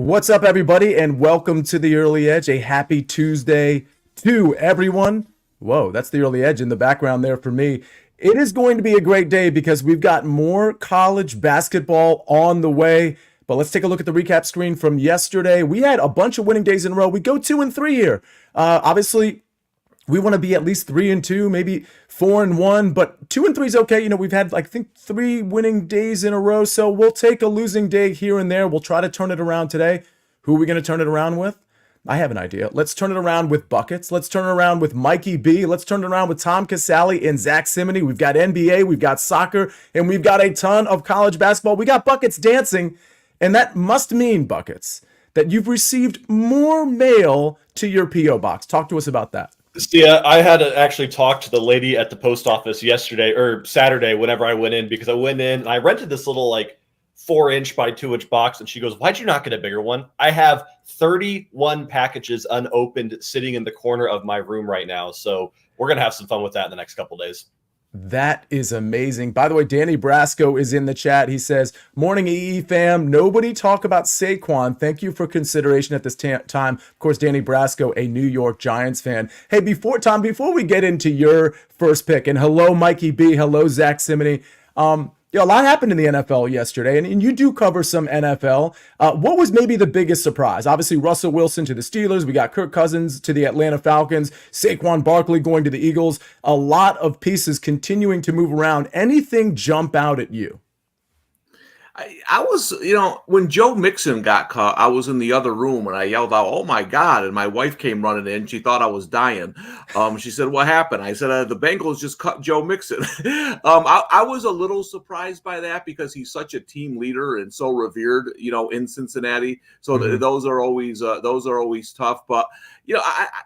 What's up, everybody, and welcome to the Early Edge. A happy Tuesday to everyone. Whoa, that's the Early Edge in the background there for me. It is going to be a great day because we've got more college basketball on the way. But let's take a look at the recap screen from yesterday. We had a bunch of winning days in a row. We go 2-3 here. Obviously, we want to be at least 3-2, maybe 4-1, but 2-3 is okay. You know, we've had, I think, 3 winning days in a row, so we'll take a losing day here and there. We'll try to turn it around today. Who are we going to turn it around with? I have an idea. Let's turn it around with buckets. Let's turn it around with Mikey B. Let's turn it around with Tom Casale and Zack Cimini. We've got NBA, we've got soccer, and we've got a ton of college basketball. We got buckets dancing, and that must mean, buckets, that you've received more mail to your P.O. box. Talk to us about that. Sia, I had to actually talk to the lady at the post office yesterday or Saturday whenever I went in, because I went in and I rented this little 4-inch by 2-inch box, and she goes, "Why'd you not get a bigger one?" I have 31 packages unopened sitting in the corner of my room right now, so we're going to have some fun with that in the next couple days. That is amazing. By the way, Danny Brasco is in the chat. He says, "Morning, EE fam. Nobody talk about Saquon. Thank you for consideration at this time." Of course, Danny Brasco, a New York Giants fan. Hey, before we get into your first pick, and hello, Mikey B. Hello, Zack Cimini. A lot happened in the NFL yesterday, and you do cover some NFL. What was maybe the biggest surprise? Obviously, Russell Wilson to the Steelers. We got Kirk Cousins to the Atlanta Falcons. Saquon Barkley going to the Eagles. A lot of pieces continuing to move around. Anything jump out at you? I was, when Joe Mixon got caught, I was in the other room and I yelled out, "Oh my God." And my wife came running in. She thought I was dying. She said, "What happened?" I said, "The Bengals just cut Joe Mixon." I was a little surprised by that because he's such a team leader and so revered, in Cincinnati. So those are always tough. But,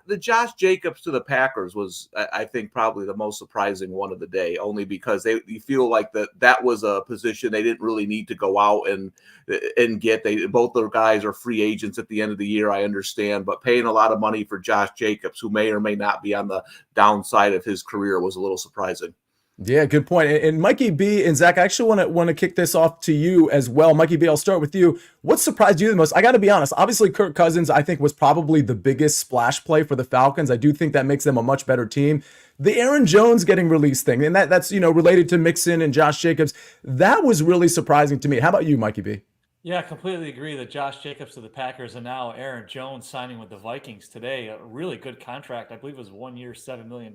the Josh Jacobs to the Packers was, I think, probably the most surprising one of the day, only because you feel like that was a position they didn't really need to go out and get. Both their guys are free agents at the end of the year, I understand, but paying a lot of money for Josh Jacobs, who may or may not be on the downside of his career, was a little surprising. Yeah, good point. And Mikey B and Zach, I actually want to kick this off to you as well. Mikey B, I'll start with you. What surprised you the most? I got to be honest. Obviously, Kirk Cousins, I think, was probably the biggest splash play for the Falcons. I do think that makes them a much better team. The Aaron Jones getting released thing, and that's related to Mixon and Josh Jacobs. That was really surprising to me. How about you, Mikey B? Yeah, I completely agree that Josh Jacobs to the Packers and now Aaron Jones signing with the Vikings today. A really good contract. I believe it was 1 year, $7 million.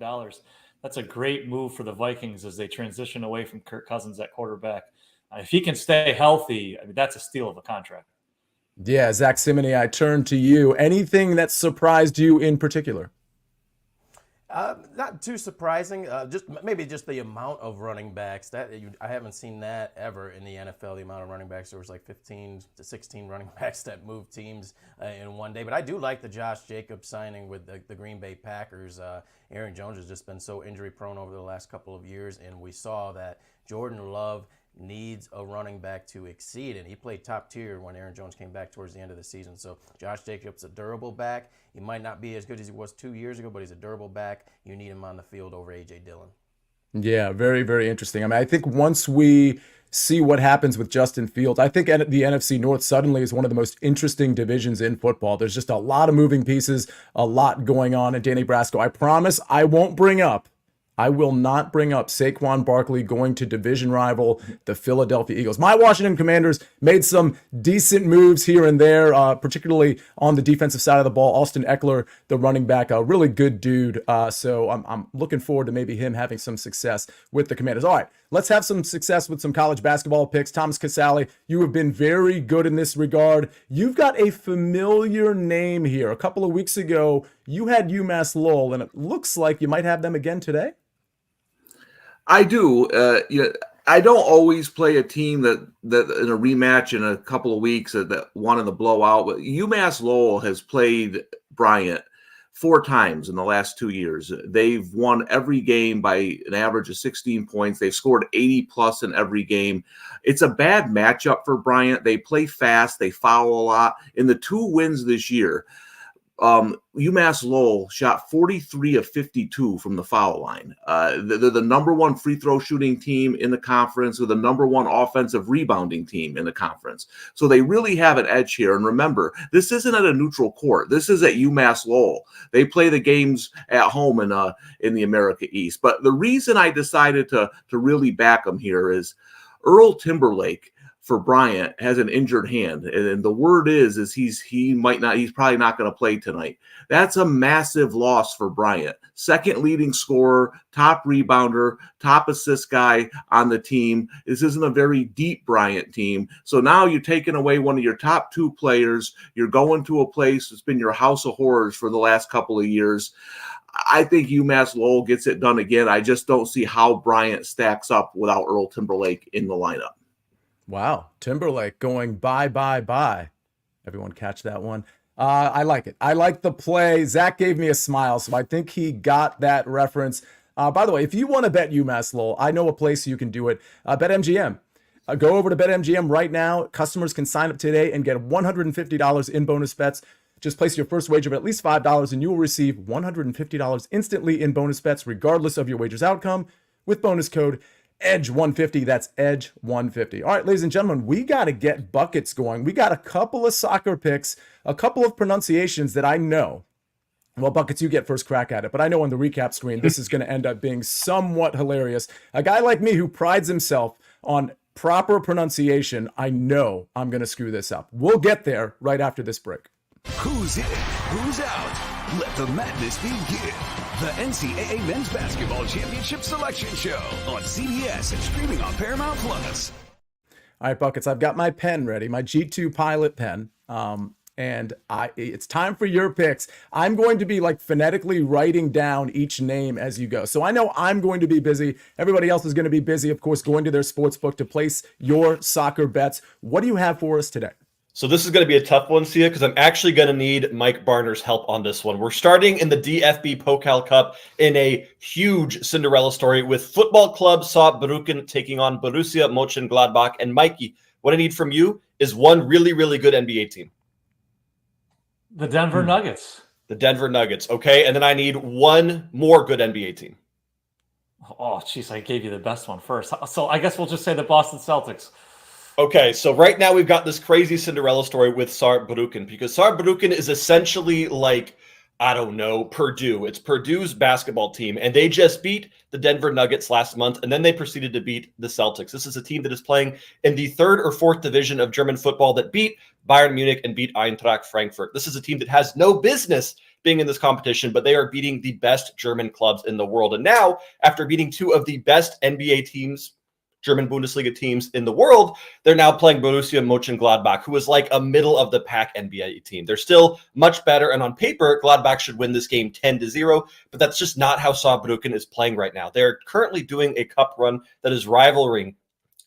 That's a great move for the Vikings as they transition away from Kirk Cousins at quarterback. If he can stay healthy, that's a steal of a contract. Yeah, Zack Cimini, I turn to you. Anything that surprised you in particular? Not too surprising. Just the amount of running backs I haven't seen that ever in the NFL. The amount of running backs, there was 15 to 16 running backs that moved teams in one day. But I do like the Josh Jacobs signing with the Green Bay Packers. Aaron Jones has just been so injury prone over the last couple of years, and we saw that Jordan Love needs a running back to exceed, and he played top tier when Aaron Jones came back towards the end of the season. So Josh Jacobs, a durable back. He might not be as good as he was 2 years ago, but he's a durable back. You need him on the field over A.J. Dillon. Yeah, very, very interesting. I think once we see what happens with Justin Fields, I think the NFC North suddenly is one of the most interesting divisions in football. There's just a lot of moving pieces, a lot going on. And Danny Brasco, I promise I will not bring up Saquon Barkley going to division rival, the Philadelphia Eagles. My Washington Commanders made some decent moves here and there, particularly on the defensive side of the ball. Austin Eckler, the running back, a really good dude. So I'm looking forward to maybe him having some success with the Commanders. All right, let's have some success with some college basketball picks. Thomas Casale, you have been very good in this regard. You've got a familiar name here. A couple of weeks ago, you had UMass Lowell, and it looks like you might have them again today. I do. I don't always play a team that in a rematch in a couple of weeks that won in the blowout. But UMass Lowell has played Bryant 4 times in the last 2 years. They've won every game by an average of 16 points. They've scored 80 plus in every game. It's a bad matchup for Bryant. They play fast. They foul a lot. In the 2 wins this year, UMass Lowell shot 43 of 52 from the foul line. They're the number one free throw shooting team in the conference, or the number one offensive rebounding team in the conference. So they really have an edge here. And remember, this isn't at a neutral court. This is at UMass Lowell. They play the games at home in the America East. But the reason I decided to really back them here is Earl Timberlake for Bryant has an injured hand, and the word is he's probably not going to play tonight. That's a massive loss for Bryant. Second leading scorer, top rebounder, top assist guy on the team. This isn't a very deep Bryant team. So now you're taking away one of your top two players. You're going to a place that's been your house of horrors for the last couple of years. I think UMass Lowell gets it done again. I just don't see how Bryant stacks up without Earl Timberlake in the lineup. Wow. Timberlake going bye. Everyone catch that one. I like it. I like the play. Zach gave me a smile, so I think he got that reference. By the way, if you want to bet UMass Lowell, I know a place you can do it. BetMGM. Go over to BetMGM right now. Customers can sign up today and get $150 in bonus bets. Just place your first wager of at least $5 and you will receive $150 instantly in bonus bets, regardless of your wager's outcome, with bonus code EDGE150. That's EDGE150. All right, ladies and gentlemen, we got to get buckets going. We got a couple of soccer picks, a couple of pronunciations that I know. Well, Buckets, you get first crack at it, but I know on the recap screen, this is going to end up being somewhat hilarious. A guy like me who prides himself on proper pronunciation, I know I'm going to screw this up. We'll get there right after this break. Who's in? Who's out? Let the madness begin. The NCAA Men's Basketball Championship Selection Show on CBS and streaming on Paramount Plus. All right, Buckets, I've got my pen ready, my G2 Pilot pen, and it's time for your picks. I'm going to be like phonetically writing down each name as you go. So I know I'm going to be busy. Everybody else is going to be busy, of course, going to their sports book to place your soccer bets. What do you have for us today? So this is going to be a tough one, Sia, because I'm actually going to need Mike Barner's help on this one. We're starting in the DFB Pokal Cup in a huge Cinderella story with Football Club Saarbrücken taking on Borussia Mönchengladbach. And Mikey, what I need from you is one really, really good NBA team. The Denver Nuggets. The Denver Nuggets, okay? And then I need one more good NBA team. Oh, jeez, I gave you the best one first. So I guess we'll just say the Boston Celtics. Okay, so right now we've got this crazy Cinderella story with Saarbrücken, because Saarbrücken is essentially like, I don't know, Purdue. It's Purdue's basketball team, and they just beat the Denver Nuggets last month, and then they proceeded to beat the Celtics. This is a team that is playing in the third or fourth division of German football that beat Bayern Munich and beat Eintracht Frankfurt. This is a team that has no business being in this competition, but they are beating the best German clubs in the world. And now, after beating two of the best NBA teams, German Bundesliga teams in the world, they're now playing Borussia Mönchengladbach, who is like a middle-of-the-pack NBA team. They're still much better, and on paper, Gladbach should win this game 10-0, but that's just not how Saarbrücken is playing right now. They're currently doing a cup run that is rivaling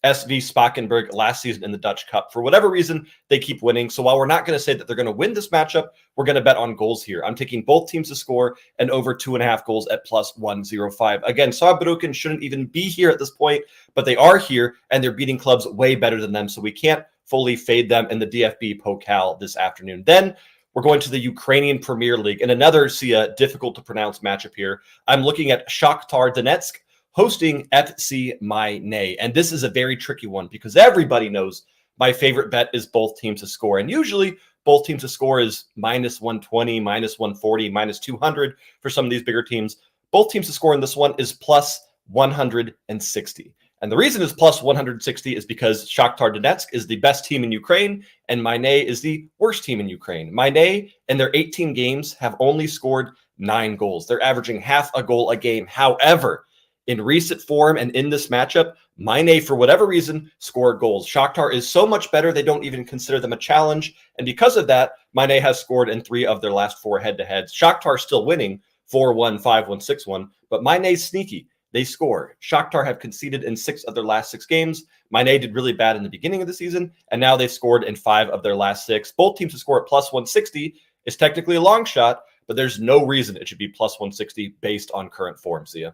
SV Spakenburg last season in the Dutch Cup. For whatever reason, they keep winning. So while we're not going to say that they're going to win this matchup, we're going to bet on goals here. I'm taking both teams to score and over 2.5 goals at plus 105. Again, Saarbrücken shouldn't even be here at this point, but they are here and they're beating clubs way better than them. So we can't fully fade them in the DFB Pokal this afternoon. Then we're going to the Ukrainian Premier League and another difficult to pronounce matchup here. I'm looking at Shakhtar Donetsk hosting FC MAAC. And this is a very tricky one because everybody knows my favorite bet is both teams to score. And usually both teams to score is minus 120, minus 140, minus 200 for some of these bigger teams. Both teams to score in this one is plus 160. And the reason it's plus 160 is because Shakhtar Donetsk is the best team in Ukraine and MAAC is the worst team in Ukraine. MAAC in their 18 games have only scored 9 goals. They're averaging half a goal a game. However, in recent form and in this matchup, MAAC, for whatever reason, scored goals. Shakhtar is so much better, they don't even consider them a challenge. And because of that, MAAC has scored in 3 of their last 4 head-to-heads. Shakhtar still winning 4-1, 5-1, 6-1, but MAAC's sneaky. They score. Shakhtar have conceded in 6 of their last 6 games. MAAC did really bad in the beginning of the season, and now they've scored in 5 of their last 6. Both teams to score at plus 160 is technically a long shot, but there's no reason it should be plus 160 based on current form, Sia.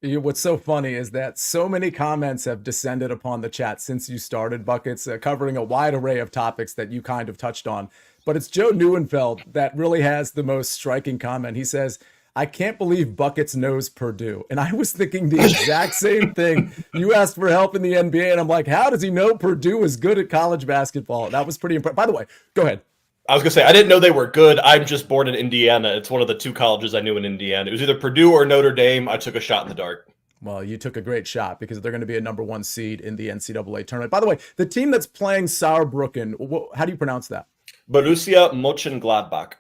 What's so funny is that so many comments have descended upon the chat since you started, Buckets, covering a wide array of topics that you kind of touched on. But it's Joe Neuenfeld that really has the most striking comment. He says, I can't believe Buckets knows Purdue. And I was thinking the exact same thing. You asked for help in the NBA, and I'm like, how does he know Purdue is good at college basketball? That was pretty impressive. By the way, go ahead. I was going to say, I didn't know they were good. I'm just born in Indiana. It's one of the two colleges I knew in Indiana. It was either Purdue or Notre Dame. I took a shot in the dark. Well, you took a great shot because they're going to be a number 1 seed in the NCAA tournament. By the way, the team that's playing Saarbrücken, how do you pronounce that? Borussia Mönchengladbach.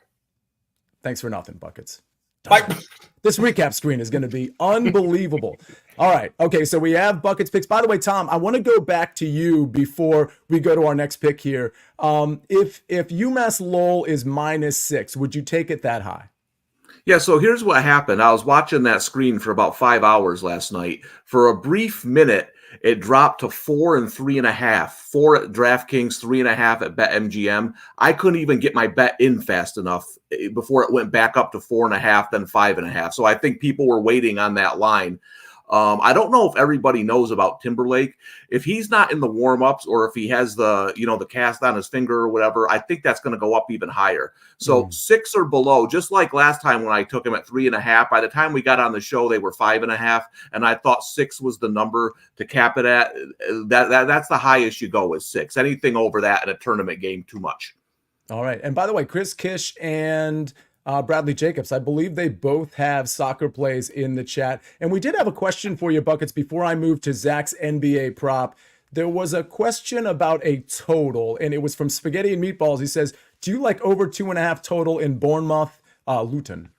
Thanks for nothing, Buckets. Bye. This recap screen is going to be unbelievable. All right. Okay, so we have Buckets picks. By the way, Tom, I want to go back to you before we go to our next pick here. If UMass Lowell is -6, would you take it that high? Yeah, so here's what happened. I was watching that screen for about 5 hours last night. For a brief minute, it dropped to 4 and 3.5. 4 at DraftKings, 3.5 at BetMGM. I couldn't even get my bet in fast enough before it went back up to 4.5, then 5.5. So I think people were waiting on that line. I don't know if everybody knows about Timberlake. If he's not in the warm-ups or if he has the cast on his finger or whatever, I think that's going to go up even higher. So 6 or below, just like last time when I took him at 3.5, by the time we got on the show, they were 5.5. And I thought 6 was the number to cap it at. That's the highest you go is 6. Anything over that in a tournament game, too much. All right. And by the way, Chris Kish and Bradley Jacobs, I believe they both have soccer plays in the chat. And we did have a question for you, Buckets, before I moved to Zach's NBA prop. There was a question about a total, and it was from Spaghetti and Meatballs. He says, do you like over 2.5 total in Bournemouth, Luton?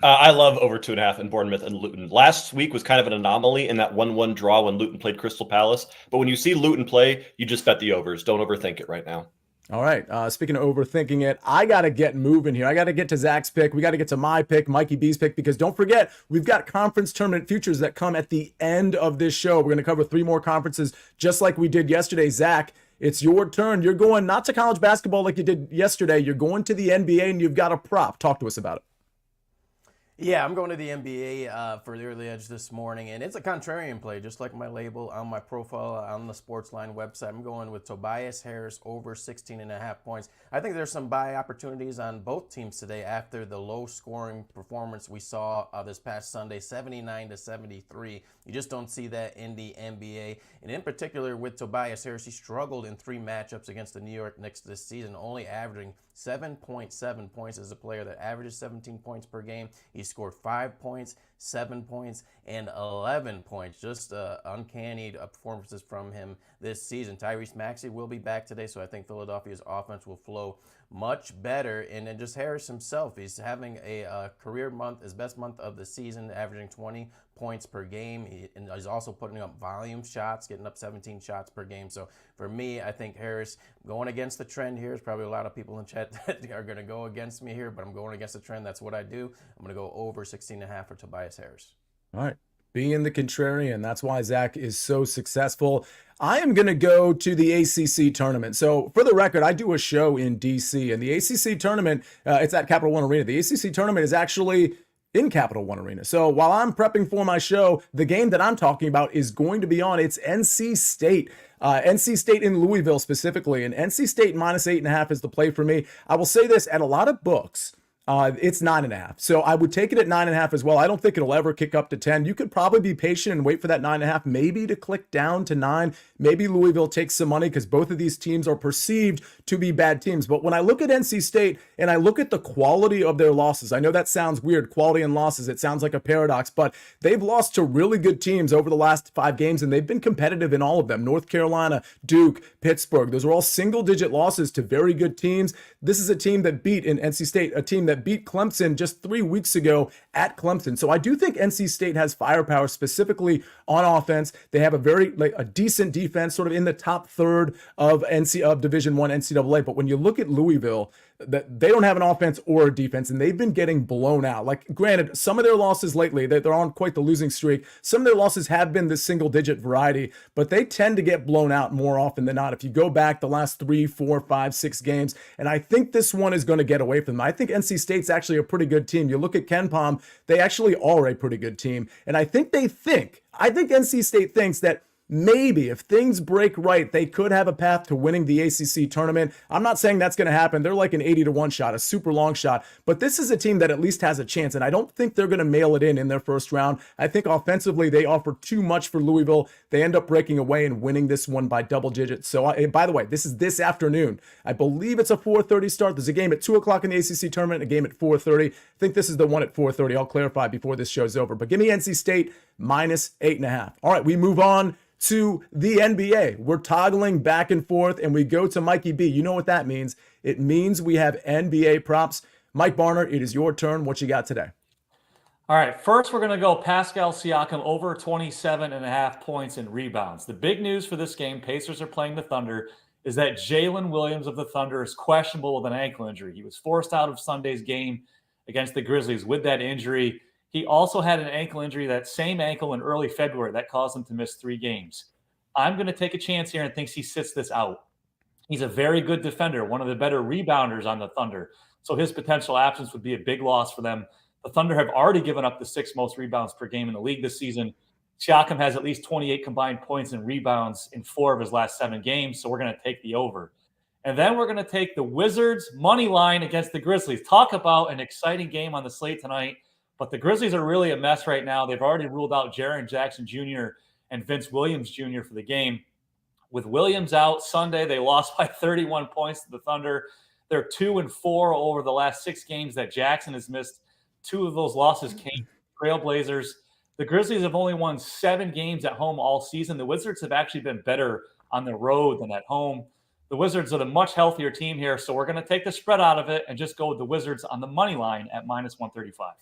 I love over 2.5 in Bournemouth and Luton. Last week was kind of an anomaly in that 1-1 draw when Luton played Crystal Palace. But when you see Luton play, you just bet the overs. Don't overthink it right now. All right. Speaking of overthinking it, I got to get moving here. I got to get to Zach's pick. We got to get to my pick, Mikey B's pick, because don't forget, we've got conference tournament futures that come at the end of this show. We're going to cover 3 more conferences just like we did yesterday. Zach, it's your turn. You're going not to college basketball like you did yesterday. You're going to the NBA, and you've got a prop. Talk to us about it. Yeah, I'm going to the NBA for the early edge this morning, and it's a contrarian play, just like my label on my profile on the SportsLine website. I'm going with Tobias Harris over 16.5 points. I think there's some buy opportunities on both teams today after the low-scoring performance we saw this past Sunday, 79-73. You just don't see that in the NBA, and in particular with Tobias Harris, he struggled in 3 matchups against the New York Knicks this season, only averaging 7.7 points as a player that averages 17 points per game. He scored 5 points, 7 points, and 11 points. Just uncanny performances from him this season. Tyrese Maxey will be back today, so I think Philadelphia's offense will flow much better. And then just Harris himself, he's having a career month, his best month of the season, averaging 20 points per game. He's also putting up volume shots, getting up 17 shots per game. So for me, I think Harris going against the trend here. There's probably a lot of people in chat that are going to go against me here, but I'm going against the trend. That's what I do. I'm going to go over 16.5 for Tobias Harris. All right. Being the contrarian, that's why Zach is so successful. I am going to go to the ACC tournament. So for the record, I do a show in DC, and the ACC tournament, it's at Capital One Arena. The ACC tournament is actually in Capital One Arena. So while I'm prepping for my show, the game that I'm talking about is going to be on. It's NC State. NC State in Louisville specifically, and NC State -8.5 is the play for me. I will say this, at a lot of books, it's 9.5. So I would take it at 9.5 as well. I don't think it'll ever kick up to 10. You could probably be patient and wait for that 9.5, maybe to click down to 9. Maybe Louisville takes some money because both of these teams are perceived to be bad teams. But when I look at NC State and I look at the quality of their losses, I know that sounds weird, quality and losses. It sounds like a paradox, but they've lost to really good teams over the last 5 games, and they've been competitive in all of them. North Carolina, Duke, Pittsburgh. Those are all single-digit losses to very good teams. This is a team that beat in NC State, a team that beat Clemson just 3 weeks ago at Clemson. So I do think NC State has firepower specifically on offense. They have a decent defense, sort of in the top third of Division I NCAA. But when you look at Louisville, that they don't have an offense or a defense, and they've been getting blown out. Like, granted, some of their losses lately, they're on quite the losing streak. Some of their losses have been the single-digit variety, but they tend to get blown out more often than not. If you go back the last 3, 4, 5, 6 games, and I think this one is going to get away from them. I think NC State's actually a pretty good team. You look at Ken Pom, they actually are a pretty good team, and I think NC State thinks that maybe if things break right, they could have a path to winning the ACC tournament. I'm not saying that's going to happen. They're like an 80-1 shot, a super long shot. But this is a team that at least has a chance, and I don't think they're going to mail it in their first round. I think offensively they offer too much for Louisville. They end up breaking away and winning this one by double digits. So, by the way, this is this afternoon. I believe it's a 4:30 start. There's a game at 2 o'clock in the ACC tournament, a game at 4:30. I think this is the one at 4:30. I'll clarify before this show's over. But give me NC State minus 8.5. All right, we move on to the NBA. We're toggling back and forth, and we go to Mikey B. You know what that means. It means we have NBA props. Mike Barner, it is your turn. What you got today? All right, first we're going to go Pascal Siakam over 27.5 points and rebounds. The big news for this game, Pacers are playing the Thunder, is that Jalen Williams of the Thunder is questionable with an ankle injury. He was forced out of Sunday's game against the Grizzlies with that injury. He also had an ankle injury, that same ankle, in early February. That caused him to miss 3 games. I'm going to take a chance here and thinks he sits this out. He's a very good defender, one of the better rebounders on the Thunder. So his potential absence would be a big loss for them. The Thunder have already given up the 6th most rebounds per game in the league this season. Siakam has at least 28 combined points and rebounds in 4 of his last 7 games, so we're going to take the over. And then we're going to take the Wizards' money line against the Grizzlies. Talk about an exciting game on the slate tonight. But the Grizzlies are really a mess right now. They've already ruled out Jaren Jackson Jr. and Vince Williams Jr. for the game. With Williams out Sunday, they lost by 31 points to the Thunder. They're 2-4 over the last 6 games that Jackson has missed. 2 of those losses came from Trailblazers. The Grizzlies have only won 7 games at home all season. The Wizards have actually been better on the road than at home. The Wizards are the much healthier team here, so we're going to take the spread out of it and just go with the Wizards on the money line at minus 135.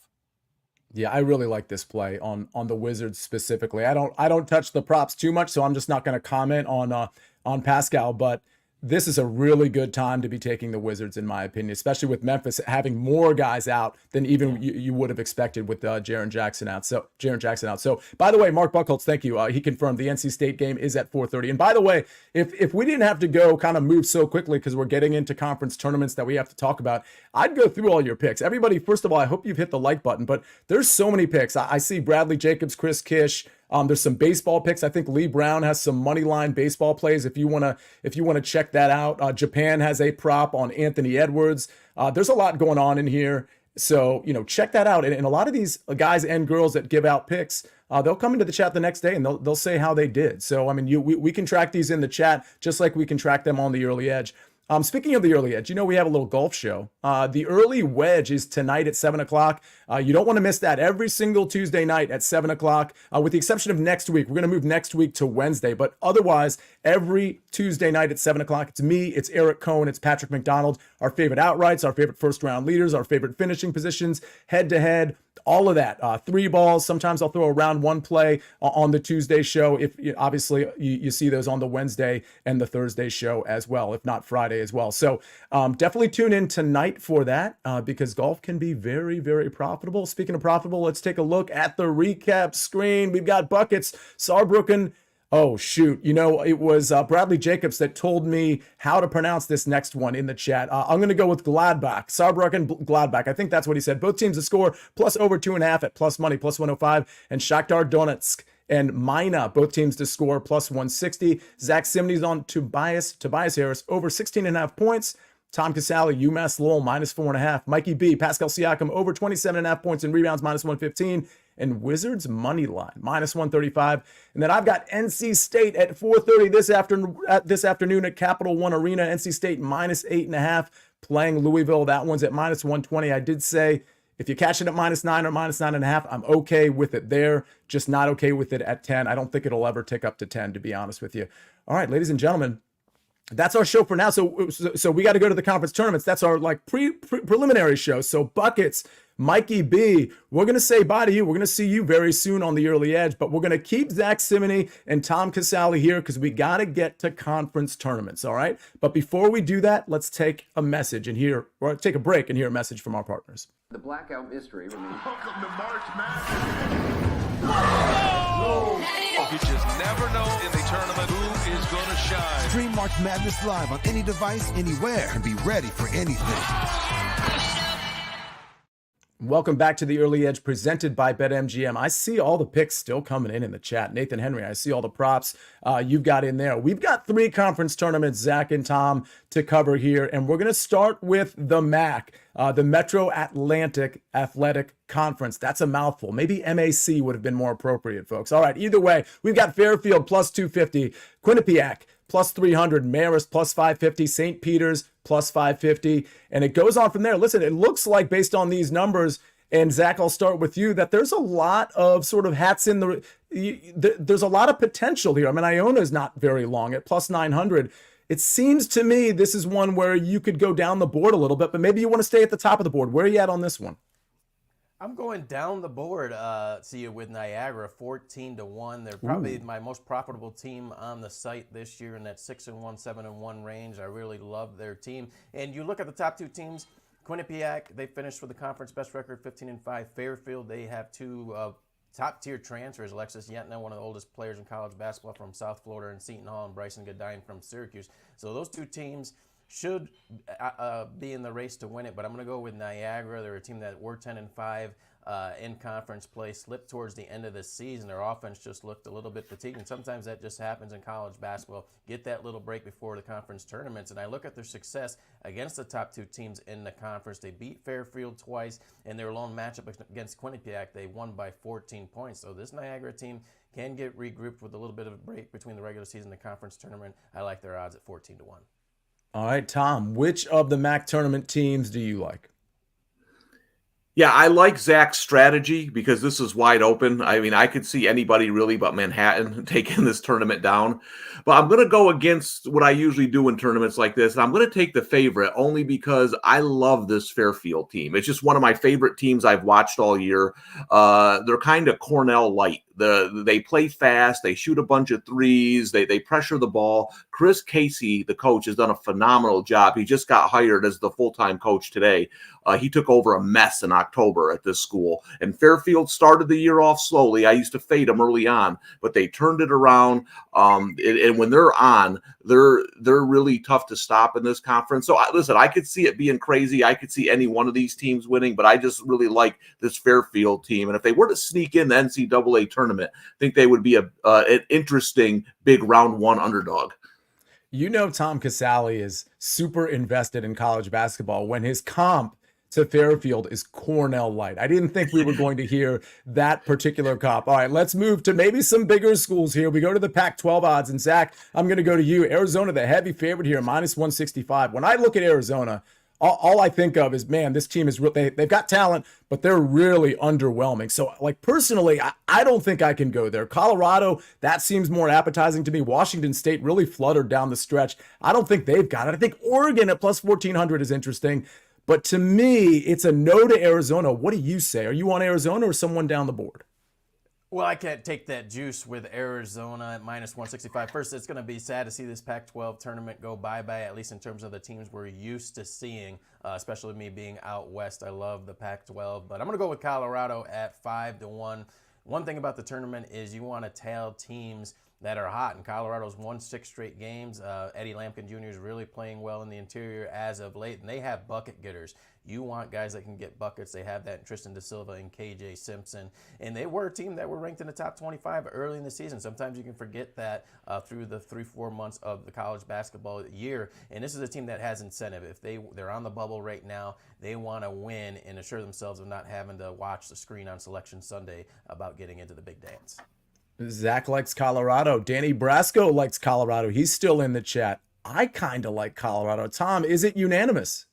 Yeah, I really like this play on the Wizards specifically. I don't touch the props too much, so I'm just not going to comment on Pascal, but this is a really good time to be taking the Wizards, in my opinion, especially with Memphis having more guys out than even you would have expected with Jaren Jackson out. So, by the way, Mark Buchholz, thank you. He confirmed the NC State game is at 4:30. And by the way, if we didn't have to go kind of move so quickly because we're getting into conference tournaments that we have to talk about, I'd go through all your picks. Everybody, first of all, I hope you've hit the like button, but there's so many picks. I see Bradley Jacobs, Chris Kish. There's some baseball picks. I think Lee Brown has some money line baseball plays. If you want to check that out, Japan has a prop on Anthony Edwards. There's a lot going on in here. So, check that out. And a lot of these guys and girls that give out picks, they'll come into the chat the next day and they'll say how they did. So, I mean, we can track these in the chat just like we can track them on the early edge. Speaking of the early edge, we have a little golf show. The early wedge is tonight at 7 o'clock. You don't want to miss that every single Tuesday night at 7 o'clock, with the exception of next week. We're going to move next week to Wednesday, but otherwise, every Tuesday night at 7 o'clock, it's me, it's Eric Cohen, it's Patrick McDonald, our favorite outrights, our favorite first-round leaders, our favorite finishing positions, head-to-head, all of that. 3 balls. Sometimes I'll throw a round 1 play on the Tuesday show. If obviously you see those on the Wednesday and the Thursday show as well, if not Friday as well. So definitely tune in tonight for that because golf can be very, very profitable. Speaking of profitable, let's take a look at the recap screen. We've got buckets. Saarbrücken. Oh, shoot. It was Bradley Jacobs that told me how to pronounce this next one in the chat. I'm going to go with Gladbach. Saarbrücken, Gladbach. I think that's what he said. Both teams to score plus over 2.5 at plus money, plus 105. And Shakhtar Donetsk and Mina, both teams to score plus 160. Zack Cimini's on Tobias Harris over 16.5 points. Tom Casale, UMass Lowell, minus 4.5. Mikey B, Pascal Siakam, over 27.5 points and rebounds, minus 115. And Wizards money line, minus 135. And then I've got NC State at 4:30 this afternoon at Capital One Arena. NC State minus 8.5, playing Louisville. That one's at minus 120. I did say if you catch it at minus 9 or minus 9.5, I'm okay with it there. Just not okay with it at 10. I don't think it'll ever tick up to 10, to be honest with you. All right, ladies and gentlemen. That's our show for now. So we got to go to the conference tournaments. That's our preliminary show. So buckets, Mikey B, we're going to say bye to you. We're going to see you very soon on the Early Edge, but we're going to keep Zack Cimini and Tom Casale here because we got to get to conference tournaments, all right? But before we do that, let's take a message and take a break and hear a message from our partners. The blackout mystery remains. Welcome to March Madness. No. You just never know in the tournament who is going to shine. Stream March Madness live on any device, anywhere, and be ready for anything. Welcome back to the Early Edge presented by BetMGM. I see all the picks still coming in the chat. Nathan Henry, I see all the props you've got in there. We've got 3 conference tournaments, Zach and Tom, to cover here, and we're going to start with the MAAC, the Metro Atlantic Athletic Conference. That's a mouthful. Maybe MAC would have been more appropriate, folks. All right, either way, we've got Fairfield plus 250, Quinnipiac plus 300, Marist plus 550, St. Peter's plus 550, and it goes on from there. Listen, it looks like based on these numbers, and Zach, I'll start with you, that there's a lot of sort of hats in there's a lot of potential here. I mean, Iona is not very long at plus 900. It seems to me this is one where you could go down the board a little bit, but maybe you want to stay at the top of the board. Where are you at on this one? I'm going down the board, Sia, with Niagara, 14-1. They're probably my most profitable team on the site this year in that 6-1, 7-1 range. I really love their team. And you look at the top 2 teams, Quinnipiac, they finished with the conference best record, 15-5. Fairfield, they have 2 top-tier transfers, Alexis Yentna, one of the oldest players in college basketball from South Florida, and Seton Hall, and Bryson Godine from Syracuse. So those 2 teams should be in the race to win it, but I'm going to go with Niagara. They're a team that were 10-5 in conference play, slipped towards the end of the season. Their offense just looked a little bit fatigued, and sometimes that just happens in college basketball. Get that little break before the conference tournaments, and I look at their success against the top 2 teams in the conference. They beat Fairfield twice, and their lone matchup against Quinnipiac, they won by 14 points. So this Niagara team can get regrouped with a little bit of a break between the regular season and the conference tournament. I like their odds at 14-1. All right, Tom, which of the MAAC tournament teams do you like? Yeah, I like Zach's strategy because this is wide open. I mean, I could see anybody really but Manhattan taking this tournament down. But I'm going to go against what I usually do in tournaments like this. And I'm going to take the favorite only because I love this Fairfield team. It's just one of my favorite teams I've watched all year. They're kind of Cornell light. They play fast. They shoot a bunch of threes. They pressure the ball. Chris Casey, the coach, has done a phenomenal job. He just got hired as the full-time coach today. He took over a mess in October at this school. And Fairfield started the year off slowly. I used to fade them early on, but they turned it around. And when they're on, they're really tough to stop in this conference. So listen, I could see it being crazy. I could see any one of these teams winning, but I just really like this Fairfield team. And if they were to sneak in the NCAA tournament, I think they would be an interesting big round 1 underdog. You know, Tom Casale is super invested in college basketball when his comp to Fairfield is Cornell light. I didn't think we were going to hear that particular comp. All right, let's move to maybe some bigger schools here. We go to the Pac-12 odds, and Zach, I'm going to go to you. Arizona, the heavy favorite here, minus 165. When I look at Arizona, all I think of is, man, this team is they've got talent, but they're really underwhelming. So, like, personally, I don't think I can go there. Colorado, that seems more appetizing to me. Washington State really fluttered down the stretch. I don't think they've got it. I think Oregon at plus 1,400 is interesting. But to me, it's a no to Arizona. What do you say? Are you on Arizona or someone down the board? Well, I can't take that juice with Arizona at minus 165. First, it's going to be sad to see this Pac-12 tournament go bye-bye, at least in terms of the teams we're used to seeing, especially me being out west. I love the Pac-12, but I'm going to go with Colorado at 5-1. One thing about the tournament is you want to tail teams that are hot, and Colorado's won 6 straight games. Eddie Lampkin Jr. is really playing well in the interior as of late, and they have bucket getters. You want guys that can get buckets. They have that in Tristan Da Silva and KJ Simpson, and they were a team that were ranked in the top 25 early in the season. Sometimes you can forget that through the 3-4 months of the college basketball year, and this is a team that has incentive. If they're on the bubble right now, they want to win and assure themselves of not having to watch the screen on Selection Sunday about getting into the big dance. Zach likes Colorado. Danny Brasco likes Colorado. He's still in the chat. I kind of like Colorado. Tom, is it unanimous?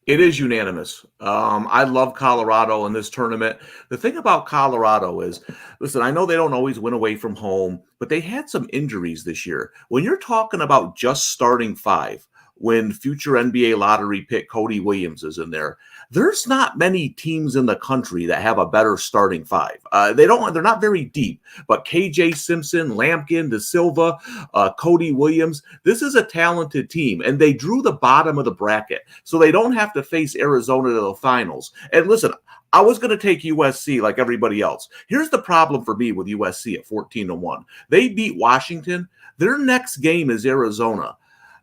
It is unanimous. I love Colorado in this tournament. The thing about Colorado is, listen, I know they don't always win away from home, but they had some injuries this year. When you're talking about just starting 5, when future NBA lottery pick Cody Williams is in there. There's not many teams in the country that have a better starting five. They're not very deep, but KJ Simpson, Lampkin, De Silva, Cody Williams, this is a talented team, and they drew the bottom of the bracket, so they don't have to face Arizona to the finals. And listen, I was going to take USC like everybody else. Here's the problem for me with USC at 14-1. They beat Washington. Their next game is Arizona.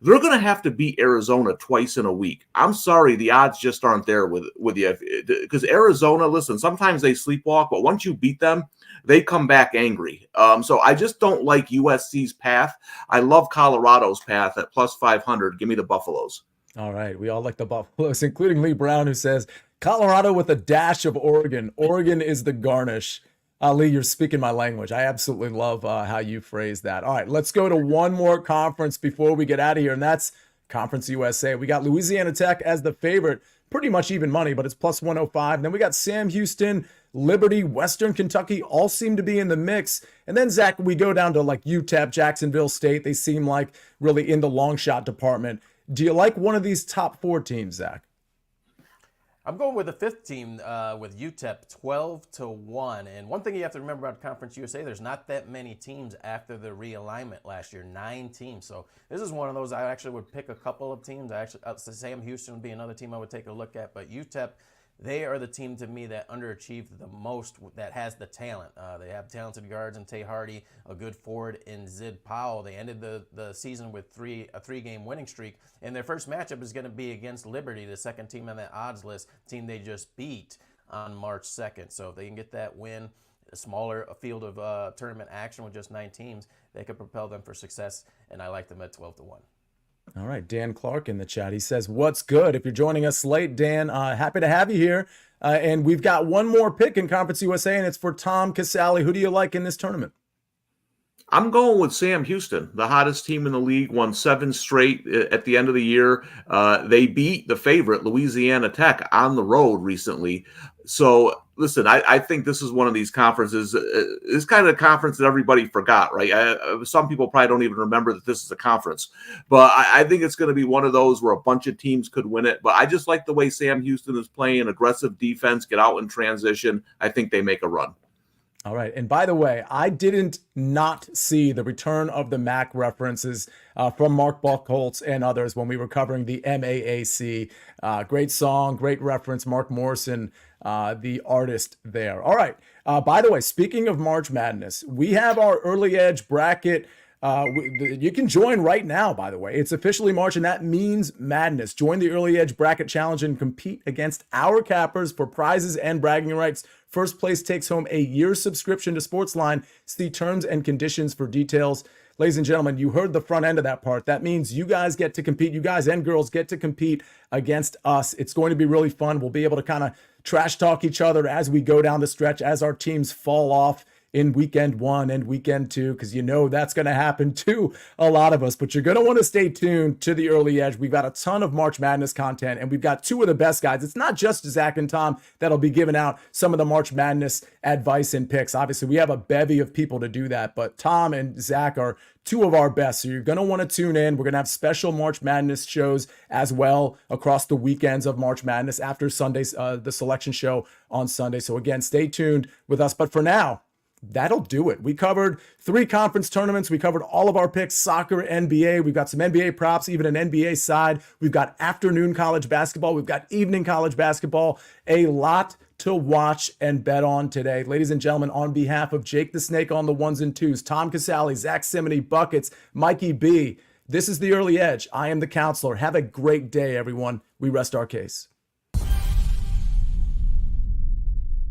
They're going to have to beat Arizona twice in a week. I'm sorry, the odds just aren't there with you. Because Arizona, listen, sometimes they sleepwalk, but once you beat them, they come back angry. So I just don't like USC's path. I love Colorado's path at plus 500. Give me the Buffaloes. All right. We all like the Buffaloes, including Lee Brown, who says Colorado with a dash of Oregon. Oregon is the garnish. Lee, you're speaking my language. I absolutely love how you phrase that. All right, let's go to one more conference before we get out of here, and that's Conference USA. We got Louisiana Tech as the favorite, pretty much even money, but it's plus 105. And then we got Sam Houston, Liberty, Western Kentucky, all seem to be in the mix. And then, Zach, we go down to like UTEP, Jacksonville State. They seem like really in the long shot department. Do you like one of these top four teams, Zach? I'm going with the fifth team with UTEP, 12-1. And one thing you have to remember about Conference USA, there's not that many teams after the realignment last year, 9 teams. So this is one of those I actually would pick a couple of teams. Sam Houston would be another team I would take a look at. But UTEP, they are the team to me that underachieved the most, that has the talent. They have talented guards in Tay Hardy, a good forward in Zid Powell. They ended the season with a three-game winning streak, and their first matchup is going to be against Liberty, the second team on that odds list, team they just beat on March 2nd. So if they can get that win, a smaller field of tournament action with just 9 teams, they could propel them for success, and I like them at 12-1. All right, Dan Clark in the chat. He says, what's good? If you're joining us late, Dan, happy to have you here. And we've got one more pick in Conference USA, and it's for Tom Casale. Who do you like in this tournament? I'm going with Sam Houston, the hottest team in the league, won 7 straight at the end of the year. They beat the favorite, Louisiana Tech, on the road recently. So, listen, I think this is one of these conferences. It's kind of a conference that everybody forgot, right? Some people probably don't even remember that this is a conference. But I think it's going to be one of those where a bunch of teams could win it. But I just like the way Sam Houston is playing, aggressive defense, get out in transition. I think they make a run. All right. And by the way, I didn't not see the return of the MAAC references from Mark Buckholtz and others when we were covering the MAAC. Great song, great reference. Mark Morrison, the artist there. All right. By the way, speaking of March Madness, we have our early edge bracket. You can join right now, by the way. It's officially March, and that means madness. Join the Early Edge Bracket Challenge and compete against our cappers for prizes and bragging rights. First place takes home a year's subscription to SportsLine. See terms and conditions for details. Ladies and gentlemen, you heard the front end of that part. That means you guys get to compete. You guys and girls get to compete against us. It's going to be really fun. We'll be able to kind of trash talk each other as we go down the stretch, as our teams fall off in weekend 1 and weekend 2, because you know that's going to happen to a lot of us. But you're going to want to stay tuned to the Early Edge. We've got a ton of March Madness content, and we've got 2 of the best guys. It's not just Zach and Tom that'll be giving out some of the March Madness advice and picks. Obviously, we have a bevy of people to do that, but Tom and Zach are 2 of our best. So you're going to want to tune in. We're going to have special March Madness shows as well across the weekends of March Madness after Sunday's the selection show on Sunday. So again, stay tuned with us. But for now, that'll do it. We covered 3 conference tournaments. We covered all of our picks, soccer, NBA. We've got some NBA props, even an NBA side. We've got afternoon college basketball. We've got evening college basketball. A lot to watch and bet on today. Ladies and gentlemen, on behalf of Jake the Snake on the 1s and 2s, Tom Casale, Zack Cimini, Buckets, Mikey B, this is the Early Edge. I am the counselor. Have a great day, everyone. We rest our case.